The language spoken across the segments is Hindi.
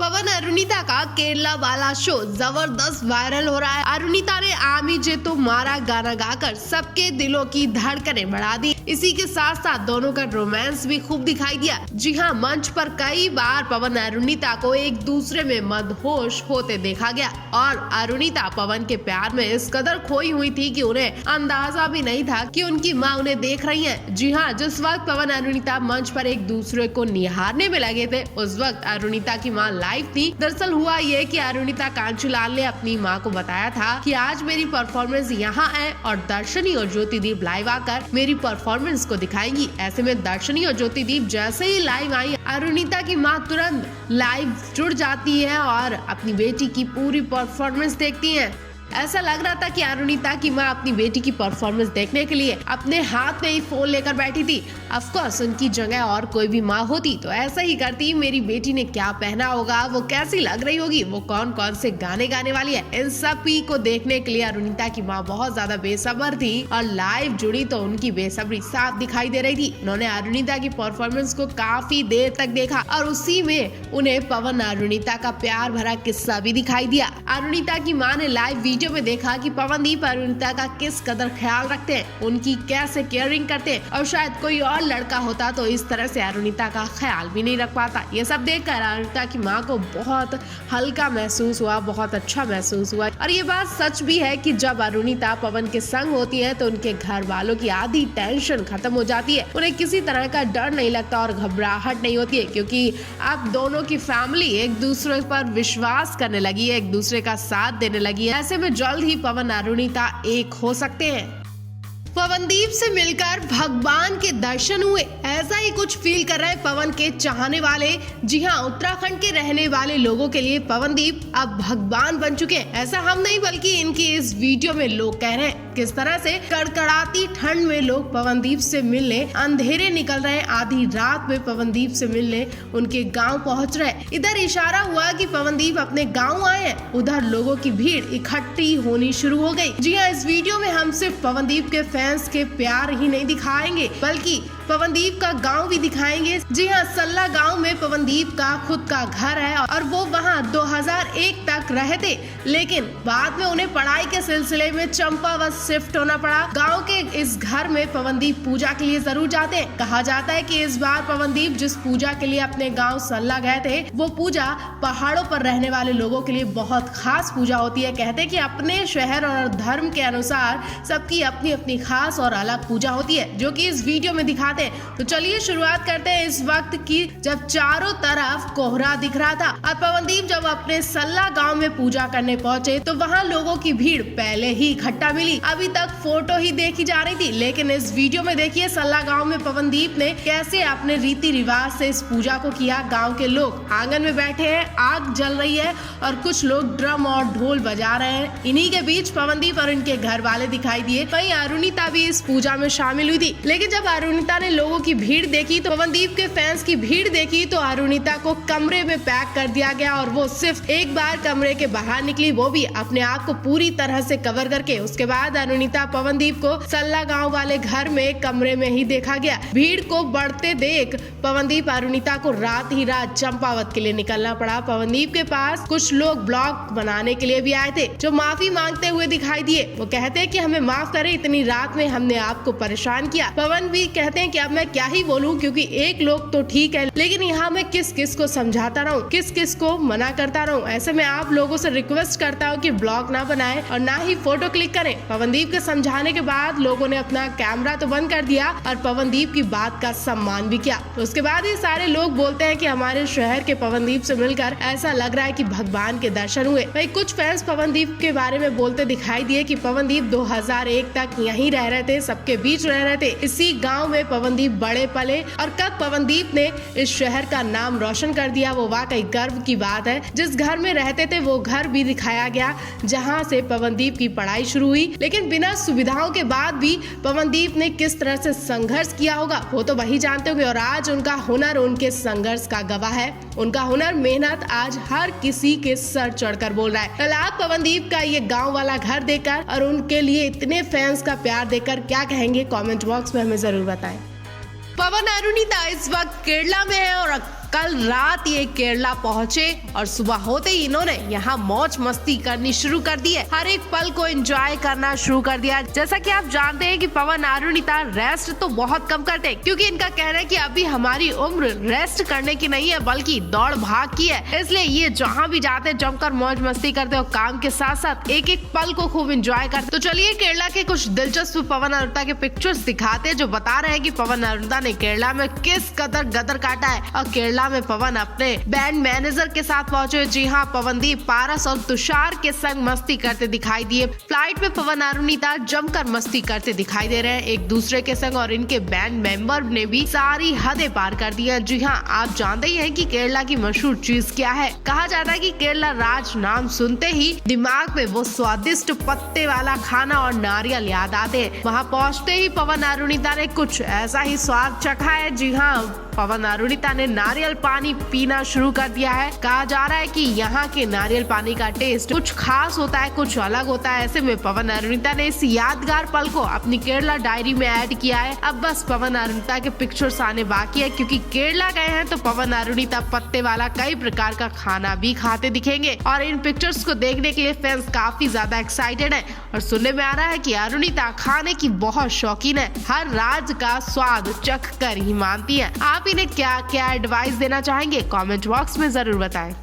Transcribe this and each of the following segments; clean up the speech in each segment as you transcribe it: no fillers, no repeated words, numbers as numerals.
पवन अरुणिता का केरला वाला शो जबरदस्त वायरल हो रहा है। अरुणिता ने आमी जे तो मारा गाना गाकर सबके दिलों की धड़कनें बढ़ा दी। इसी के साथ साथ दोनों का रोमांस भी खूब दिखाई दिया। जी हाँ, मंच पर कई बार पवन अरुणिता को एक दूसरे में मदहोश होते देखा गया और अरुणिता पवन के प्यार में इस कदर खोई हुई थी कि उन्हें अंदाजा भी नहीं था कि उनकी माँ उन्हें देख रही है। जी हाँ, जिस वक्त पवन अरुणिता मंच पर एक दूसरे को निहारने में लगे थे, उस वक्त अरुणिता की माँ लाइव थी। दरअसल हुआ ये कि अरुणिता कांचीलाल ने अपनी माँ को बताया था कि आज मेरी परफॉर्मेंस यहाँ है और दर्शनी और ज्योतिदीप लाइव आकर मेरी परफॉर्मेंस को दिखाएंगी। ऐसे में दर्शनी और ज्योतिदीप जैसे ही लाइव आई, अरुणिता की माँ तुरंत लाइव जुड़ जाती है और अपनी बेटी की पूरी परफॉर्मेंस देखती है। ऐसा लग रहा था कि अरुणिता की माँ अपनी बेटी की परफॉर्मेंस देखने के लिए अपने हाथ में ही फोन लेकर बैठी थी। ऑफ कोर्स उनकी जगह और कोई भी माँ होती तो ऐसा ही करती। मेरी बेटी ने क्या पहना होगा, वो कैसी लग रही होगी, वो कौन कौन से गाने गाने वाली है, इन सभी को देखने के लिए अरुणिता की माँ बहुत ज्यादा बेसब्र थी और लाइव जुड़ी तो उनकी बेसब्री साफ दिखाई दे रही थी। उन्होंने अरुणिता की परफॉर्मेंस को काफी देर तक देखा और उसी में उन्हें पवन अरुणिता का प्यार भरा किस्सा भी दिखाई दिया। अरुणिता की माँ ने लाइव वीडियो में देखा कि पवनदीप अरुणिता का किस कदर ख्याल रखते हैं, उनकी कैसे केयरिंग करते हैं और शायद कोई और लड़का होता तो इस तरह से अरुणिता का ख्याल भी नहीं रख पाता। ये सब देखकर अरुणिता की माँ को बहुत हल्का महसूस हुआ, बहुत अच्छा महसूस हुआ। और ये बात सच भी है कि जब अरुणिता पवन के संग होती है तो उनके घर वालों की आधी टेंशन खत्म हो जाती है। उन्हें किसी तरह का डर नहीं लगता और घबराहट नहीं होती है, क्योंकि अब दोनों की फैमिली एक दूसरे पर विश्वास करने लगी है, एक दूसरे का साथ देने लगी है। ऐसे में जल्द ही पवन अरुणिता एक हो सकते हैं। पवनदीप से मिलकर भगवान के दर्शन हुए, ऐसा ही कुछ फील कर रहे हैं पवन के चाहने वाले। जी हाँ, उत्तराखंड के रहने वाले लोगों के लिए पवनदीप अब भगवान बन चुके हैं। ऐसा हम नहीं बल्कि इनकी इस वीडियो में लोग कह रहे हैं। किस तरह से कड़कड़ाती ठंड में लोग पवनदीप से मिलने अंधेरे निकल रहे हैं, आधी रात में पवनदीप से मिलने उनके गांव पहुंच रहे हैं। इधर इशारा हुआ कि पवनदीप अपने गांव आए हैं, उधर लोगों की भीड़ इकट्ठी होनी शुरू हो गई। जी हाँ, इस वीडियो में हम सिर्फ पवनदीप के फैंस के प्यार ही नहीं दिखाएंगे बल्कि पवनदीप का गांव भी दिखाएंगे। जी हाँ, सल्ला गांव में पवनदीप का खुद का घर है और वो वहां 2001 तक रहे थे, लेकिन बाद में उन्हें पढ़ाई के सिलसिले में चंपावत शिफ्ट होना पड़ा। गांव के इस घर में पवनदीप पूजा के लिए जरूर जाते हैं। कहा जाता है कि इस बार पवनदीप जिस पूजा के लिए अपने गांव सल्ला गए थे, वो पूजा पहाड़ों पर रहने वाले लोगों के लिए बहुत खास पूजा होती है। कहते हैं कि अपने शहर और धर्म के अनुसार सबकी अपनी अपनी खास और अलग पूजा होती है, जो कि इस वीडियो में दिखाते हैं। तो चलिए शुरुआत करते हैं इस वक्त की, जब चारों तरफ कोहरा दिख रहा था और पवनदीप जब अपने सल्ला गांव में पूजा करने पहुंचे तो वहां लोगों की भीड़ पहले ही इकट्ठा मिली। अभी तक फोटो ही देखी जा रही थी, लेकिन इस वीडियो में देखिए सल्ला गांव में पवनदीप ने कैसे अपने रीति रिवाज से इस पूजा को किया। गांव के लोग आंगन में बैठे हैं, आग जल रही है और कुछ लोग ड्रम और ढोल बजा रहे हैं। इन्हीं के बीच पवनदीप और उनके घर वाले दिखाई दिए। वहीं अरुणिता भी इस पूजा में शामिल हुई थी, लेकिन जब अरुणिता ने लोगों की भीड़ देखी तो पवनदीप के फैंस की भीड़ देखी तो अरुणिता को कमरे में पैक कर दिया गया और वो सिर्फ एक बार कमरे के बाहर निकली, वो भी अपने आप को पूरी तरह से कवर करके। उसके बाद अरुणिता पवनदीप को सल्ला गांव वाले घर में कमरे में ही देखा गया। भीड़ को बढ़ते देख पवनदीप अरुणिता को रात ही रात चंपावत के लिए निकलना पड़ा। पवनदीप के पास कुछ लोग ब्लॉग बनाने के लिए भी आए थे, जो माफी मांगते हुए दिखाई दिए। वो कहते हैं कि हमें माफ करें, इतनी रात में हमने आपको परेशान किया। पवन भी कहते हैं कि अब मैं क्या ही बोलूं, क्योंकि एक लोग तो ठीक है, लेकिन यहाँ मैं किस किस को समझाता रहूं, किस किस को मना करता रहूं। ऐसे में आप लोगों से रिक्वेस्ट करता हूँ कि ब्लॉग ना बनाएं और ना ही फोटो क्लिक करें। पवनदीप के समझाने के बाद लोगों ने अपना कैमरा तो बंद कर दिया और पवनदीप की बात का सम्मान भी किया। तो उसके बाद ये सारे लोग बोलते हैं कि हमारे शहर के पवनदीप से मिलकर ऐसा लग रहा है कि भगवान के दर्शन हुए। वही कुछ फैंस पवनदीप के बारे में बोलते दिखाई दिए कि पवनदीप 2001 तक यहीं रह रहे थे, सबके बीच रह रहे थे, इसी गाँव में पवनदीप बड़े पले और कब पवनदीप ने इस शहर का नाम रोशन कर दिया, वो वाकई गर्व की बात है। जिस घर में रहते थे वो घर भी दिखाया गया जहां से पवनदीप की पढ़ाई शुरू हुई, लेकिन बिना सुविधाओं के बाद भी पवनदीप ने किस तरह से संघर्ष किया होगा वो तो वही जानते होंगे। और आज उनका हुनर उनके संघर्ष का गवाह है। उनका हुनर, मेहनत आज हर किसी के सर चढ़कर बोल रहा है। कल आप पवनदीप का ये गाँव वाला घर देखकर और उनके लिए इतने फैंस का प्यार देखकर क्या कहेंगे, कॉमेंट बॉक्स में हमें जरूर बताएं। पवन अरुणिता इस वक्त केरला में है और कल रात ये केरला पहुंचे और सुबह होते ही इन्होंने यहाँ मौज मस्ती करनी शुरू कर दी है। हर एक पल को एंजॉय करना शुरू कर दिया। जैसा कि आप जानते हैं कि पवन अरुणिता रेस्ट तो बहुत कम करते हैं, क्योंकि इनका कहना है कि अभी हमारी उम्र रेस्ट करने की नहीं है बल्कि दौड़ भाग की है। इसलिए ये जहाँ भी जाते हैं जमकर मौज मस्ती करते और काम के साथ साथ एक एक पल को खूब एंजॉय करते। तो चलिए केरला के कुछ दिलचस्प पवन अरुणिता के पिक्चर्स दिखाते हैं जो बता रहे हैं कि पवन अरुणिता ने केरला में किस कदर गदर काटा है। और केरला में पवन अपने बैंड मैनेजर के साथ पहुंचे। जी हाँ, पवनदीप, पारस और तुषार के संग मस्ती करते दिखाई दिए। फ्लाइट में पवन अरुणिता जमकर मस्ती करते दिखाई दे रहे हैं एक दूसरे के संग, और इनके बैंड मेंबर ने भी सारी हदें पार कर दी है। जी हाँ, आप जानते ही हैं कि केरला की मशहूर चीज क्या है। कहा जाता है कि केरला राज नाम सुनते ही दिमाग में वो स्वादिष्ट पत्ते वाला खाना और नारियल याद आते हैं। वहाँ पहुँचते ही पवन अरुणिता ने कुछ ऐसा ही स्वाद चखा है। जी हाँ, पवन अरुणिता ने नारियल पानी पीना शुरू कर दिया है। कहा जा रहा है कि यहाँ के नारियल पानी का टेस्ट कुछ खास होता है, कुछ अलग होता है। ऐसे में पवन अरुणिता ने इस यादगार पल को अपनी केरला डायरी में ऐड किया है। अब बस पवन अरुणिता के पिक्चर्स आने बाकी है, क्योंकि केरला गए हैं तो पवन अरुणिता पत्ते वाला कई प्रकार का खाना भी खाते दिखेंगे। और इन पिक्चर्स को देखने के लिए फैंस काफी ज्यादा एक्साइटेड है। और सुनने में आ रहा है कि अरुणिता खाने की बहुत शौकीन है, हर राज का स्वाद चख कर ही मानती है। आप इन्हें क्या क्या एडवाइस देना चाहेंगे कमेंट बॉक्स में जरूर बताएं।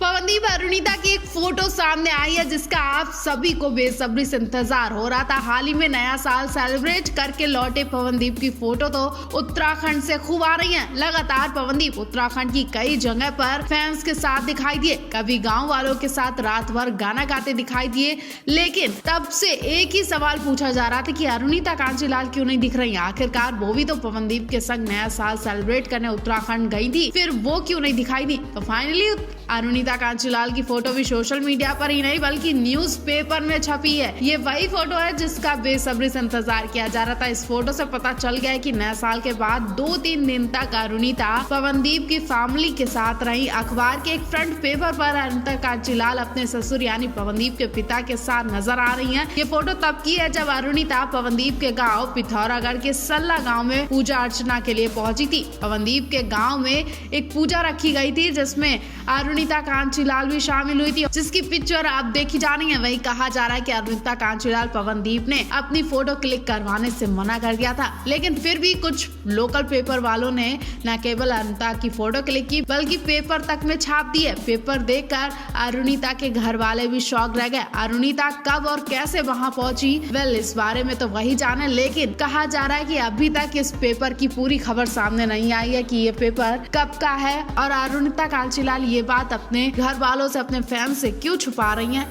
पवनदीप अरुणिता की एक फोटो सामने आई है जिसका आप सभी को बेसब्री से इंतजार हो रहा था। हाल ही में नया साल सेलिब्रेट करके लौटे पवनदीप की फोटो तो उत्तराखंड से खूब आ रही है। लगातार पवनदीप उत्तराखंड की कई जगह पर फैंस के साथ दिखाई दिए, कभी गांव वालों के साथ रात भर गाना गाते दिखाई दिए। लेकिन तब से एक ही सवाल पूछा जा रहा था कि अरुणिता कांचीलाल क्यों नहीं दिख रही। आखिरकार वो भी तो पवनदीप के संग नया साल सेलिब्रेट करने उत्तराखंड गई थी, फिर वो क्यों नहीं दिखाई दी। तो फाइनली अरुणिता कांचीलाल की फोटो भी सोशल मीडिया पर ही नहीं बल्कि न्यूज़पेपर में छपी है। ये वही फोटो है जिसका बेसब्री से इंतजार किया जा रहा था। इस फोटो से पता चल गया है कि नए साल के बाद 2-3 दिन तक अरुणिता पवनदीप की फैमिली के साथ रही। अखबार के एक फ्रंट पेपर पर अरुणिता कांचीलाल अपने ससुर यानी पवनदीप के पिता के साथ नजर आ रही है। ये फोटो तब की है जब अरुणिता पवनदीप के गाँव पिथौरागढ़ के सल्ला गाँव में पूजा अर्चना के लिए पहुंची थी। पवनदीप के गाँव में एक पूजा रखी गई थी जिसमें अरुणिता कांचीलाल भी शामिल हुई थी, जिसकी पिक्चर आप देखी जा रही है। वही कहा जा रहा है कि अरुणिता कांचीलाल पवनदीप ने अपनी फोटो क्लिक करवाने से मना कर दिया था, लेकिन फिर भी कुछ लोकल पेपर वालों ने न केवल अरुणिता की फोटो क्लिक की बल्कि पेपर तक में छाप दी है। पेपर देखकर अरुणिता के घर वाले भी शॉक रह गए। अरुणिता कब और कैसे वहां पहुंची, इस बारे में तो वही जाने, लेकिन कहा जा रहा है कि अभी तक इस पेपर की पूरी खबर सामने नहीं आई है कि ये पेपर कब का है और अरुणिता कांचीलाल ये बात अपने घर वालों से, अपने फैंस से क्यों छुपा रही हैं।